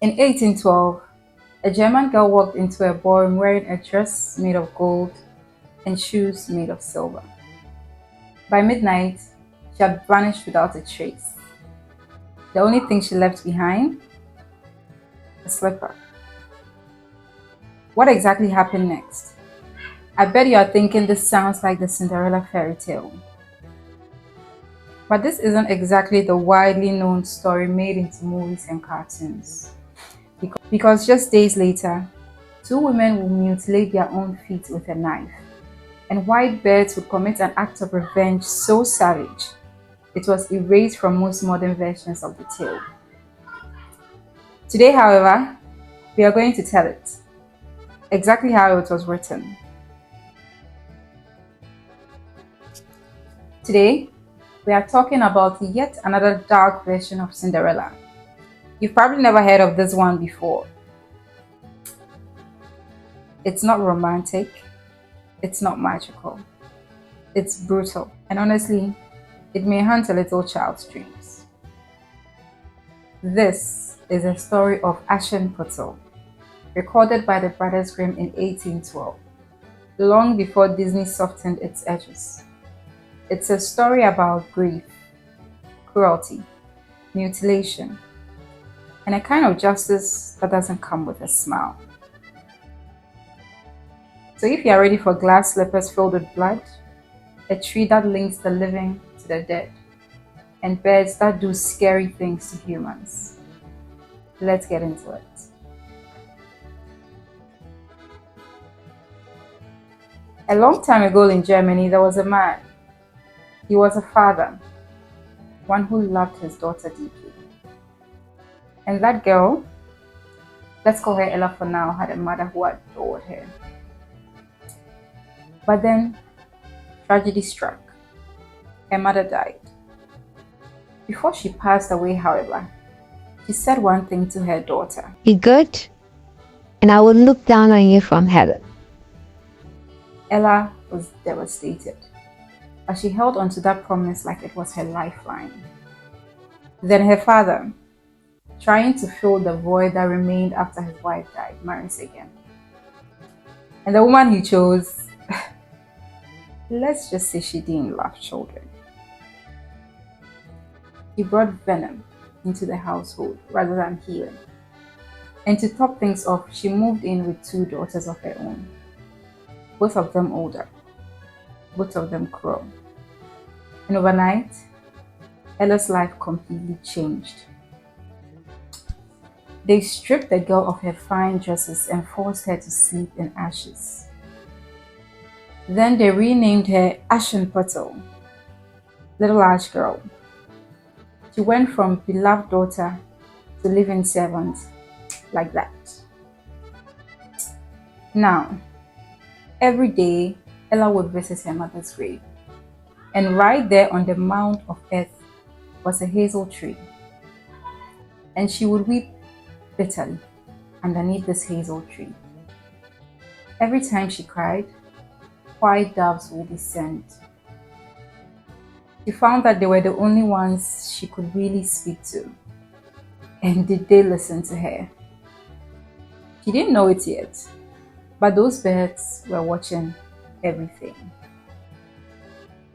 In 1812, a German girl walked into a ballroom wearing a dress made of gold and shoes made of silver. By midnight, she had vanished without a trace. The only thing she left behind? A slipper. What exactly happened next? I bet you are thinking this sounds like the Cinderella fairy tale. But this isn't exactly the widely known story made into movies and cartoons. Because just days later, two women will mutilate their own feet with a knife, and white birds would commit an act of revenge so savage, it was erased from most modern versions of the tale. Today, however, we are going to tell it, exactly how it was written. Today, we are talking about yet another dark version of Cinderella. You've probably never heard of this one before. It's not romantic, it's not magical, it's brutal, and honestly, it may haunt a little child's dreams. This is a story of Ashenputtel, recorded by the Brothers Grimm in 1812, long before Disney softened its edges. It's a story about grief, cruelty, mutilation, and a kind of justice that doesn't come with a smile. So if you are ready for glass slippers filled with blood, a tree that links the living to the dead, and birds that do scary things to humans, let's get into it. A long time ago in Germany, there was a man. He was a father, one who loved his daughter deeply. And that girl, let's call her Ella for now, had a mother who adored her. But then, tragedy struck. Her mother died. Before she passed away, however, she said one thing to her daughter. Be good, and I will look down on you from heaven. Ella was devastated, but she held onto that promise like it was her lifeline. Then her father, trying to fill the void that remained after his wife died, marries again. And the woman he chose, let's just say she didn't love children. He brought venom into the household rather than healing. And to top things off, she moved in with two daughters of her own, both of them older, both of them cruel. And overnight, Ella's life completely changed. They stripped the girl of her fine dresses and forced her to sleep in ashes. Then they renamed her Ashenputtel, Little Ash Girl. She went from beloved daughter to living servant, like that. Now, every day, Ella would visit her mother's grave, and right there on the mound of earth was a hazel tree, and she would weep bitterly underneath this hazel tree. Every time she cried, white doves would descend. She found that they were the only ones she could really speak to. And did they listen to her? She didn't know it yet, but those birds were watching everything.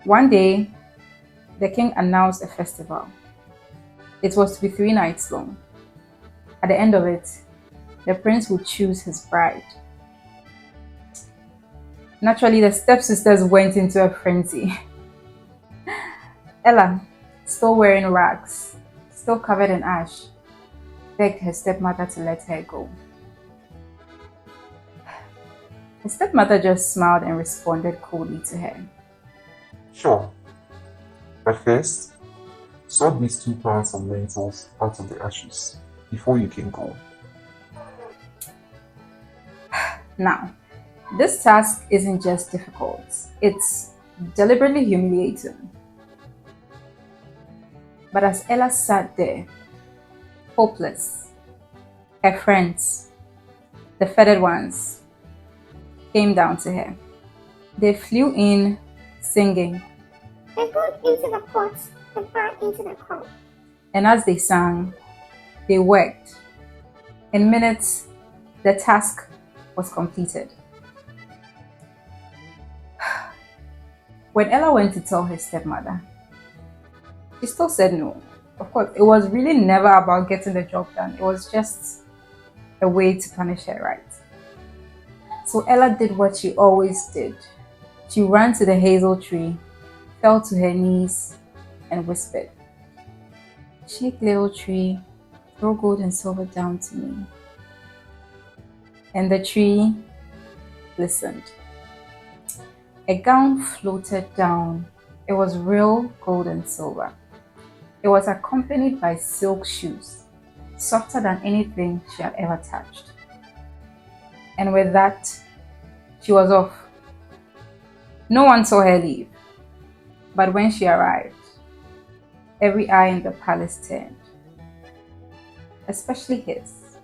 One day, the king announced a festival. It was to be 3 nights long. At the end of it, the prince would choose his bride. Naturally, the stepsisters went into a frenzy. Ella, still wearing rags, still covered in ash, begged her stepmother to let her go. Her stepmother just smiled and responded coldly to her. Sure, but first, sort these 2 pounds of lentils out of the ashes before you can go. Now, this task isn't just difficult, it's deliberately humiliating. But as Ella sat there, hopeless, her friends, the feathered ones, came down to her. They flew in, singing, "The good into the pot, the bad into the cup." And as they sang, they worked, In minutes, the task was completed. When Ella went to tell her stepmother, she still said no. Of course, it was really never about getting the job done. It was just a way to punish her, right? So Ella did what she always did. She ran to the hazel tree, fell to her knees, and whispered, "Shake, little tree, throw gold and silver down to me." And the tree listened. A gown floated down. It was real gold and silver. It was accompanied by silk shoes, softer than anything she had ever touched. And with that, she was off. No one saw her leave. But when she arrived, every eye in the palace turned, especially his.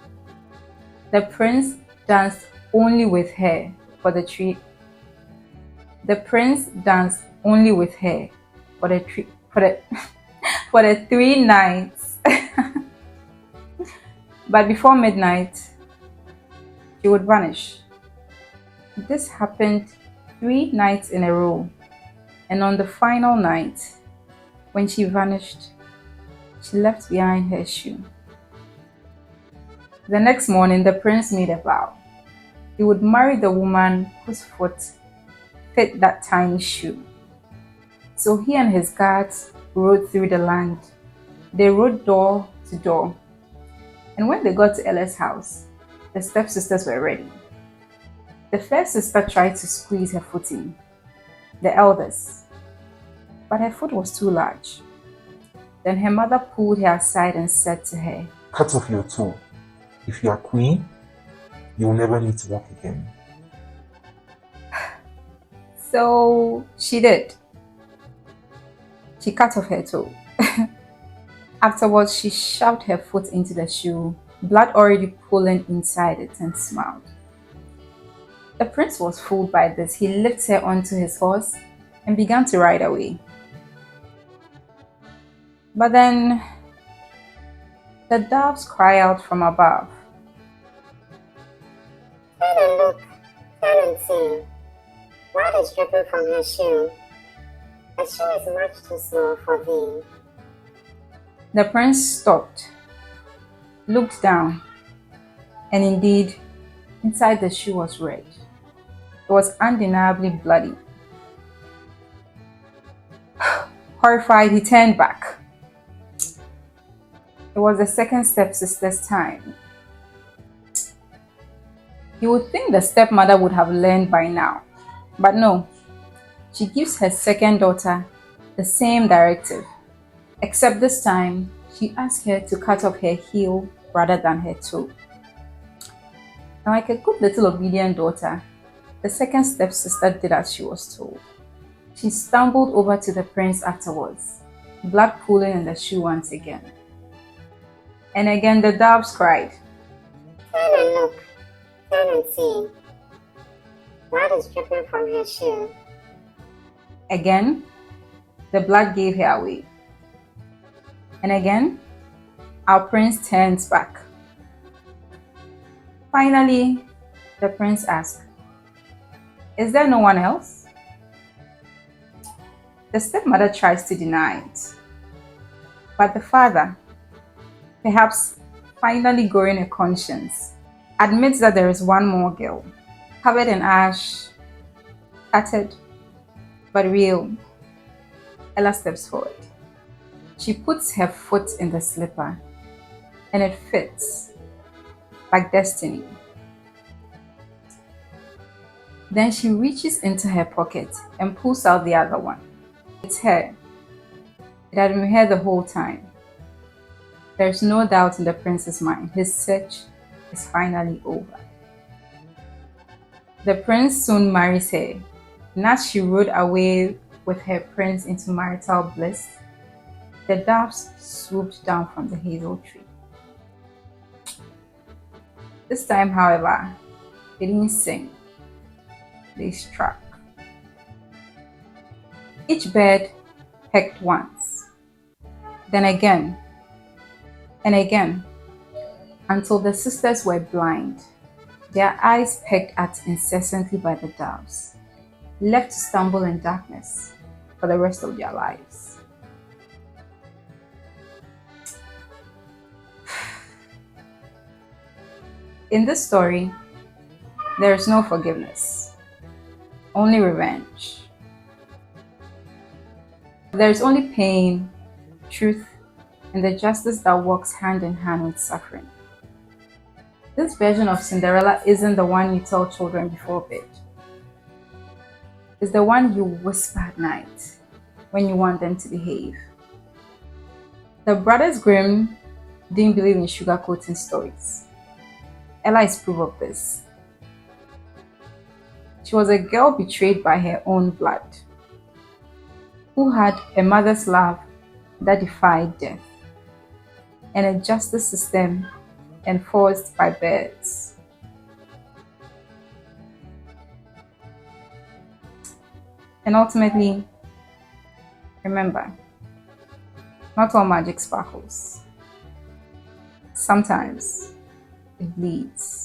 The prince danced only with her for the tree. The prince danced only with her for the tree for the 3 nights. But before midnight, she would vanish. This happened 3 nights in a row, and on the final night, when she vanished, she left behind her shoe. The next morning, the prince made a vow. He would marry the woman whose foot fit that tiny shoe. So he and his guards rode through the land. They rode door to door. And when they got to Ella's house, the stepsisters were ready. The first sister tried to squeeze her foot in, the eldest, but her foot was too large. Then her mother pulled her aside and said to her, Cut off your toe. If you are queen, you will never need to walk again. So she did. She cut off her toe. Afterwards, she shoved her foot into the shoe, blood already pooling inside it, and smiled. The prince was fooled by this. He lifted her onto his horse and began to ride away. But then the doves cried out from above, Turn and look, turn and see. Blood is dripping from her shoe. The shoe is much too small for thee. The prince stopped, looked down, and indeed, inside the shoe was red. It was undeniably bloody. Horrified, he turned back. It was the second stepsister's time. You would think the stepmother would have learned by now, but no. She gives her second daughter the same directive, except this time she asks her to cut off her heel rather than her toe. And like a good little obedient daughter, the second stepsister did as she was told. She stumbled over to the prince afterwards, blood pooling in the shoe once again. And again the doves cried, Turn and look, turn and see. Blood is dripping from her shoe. Again, the blood gave her away. And again, our prince turns back. Finally, the prince asked, Is there no one else? The stepmother tries to deny it. But the father, perhaps finally growing a conscience, admits that there is one more girl, covered in ash, tattered, but real. Ella steps forward. She puts her foot in the slipper, and it fits, like destiny. Then she reaches into her pocket and pulls out the other one. It's her. It had been her the whole time. There's no doubt in the prince's mind. His search is finally over. The prince soon marries her, and as she rode away with her prince into marital bliss, the doves swooped down from the hazel tree. This time, however, they didn't sing. They struck. Each bird pecked once, then again, and again, until the sisters were blind, their eyes pecked at incessantly by the doves, left to stumble in darkness for the rest of their lives. In this story, there is no forgiveness, only revenge. There is only pain, truth, and the justice that walks hand in hand with suffering. This version of Cinderella isn't the one you tell children before bed. It's the one you whisper at night when you want them to behave. The Brothers Grimm didn't believe in sugarcoating stories. Ella is proof of this. She was a girl betrayed by her own blood, who had a mother's love that defied death, and a justice system enforced by birds. And ultimately, remember, not all magic sparkles. Sometimes it bleeds.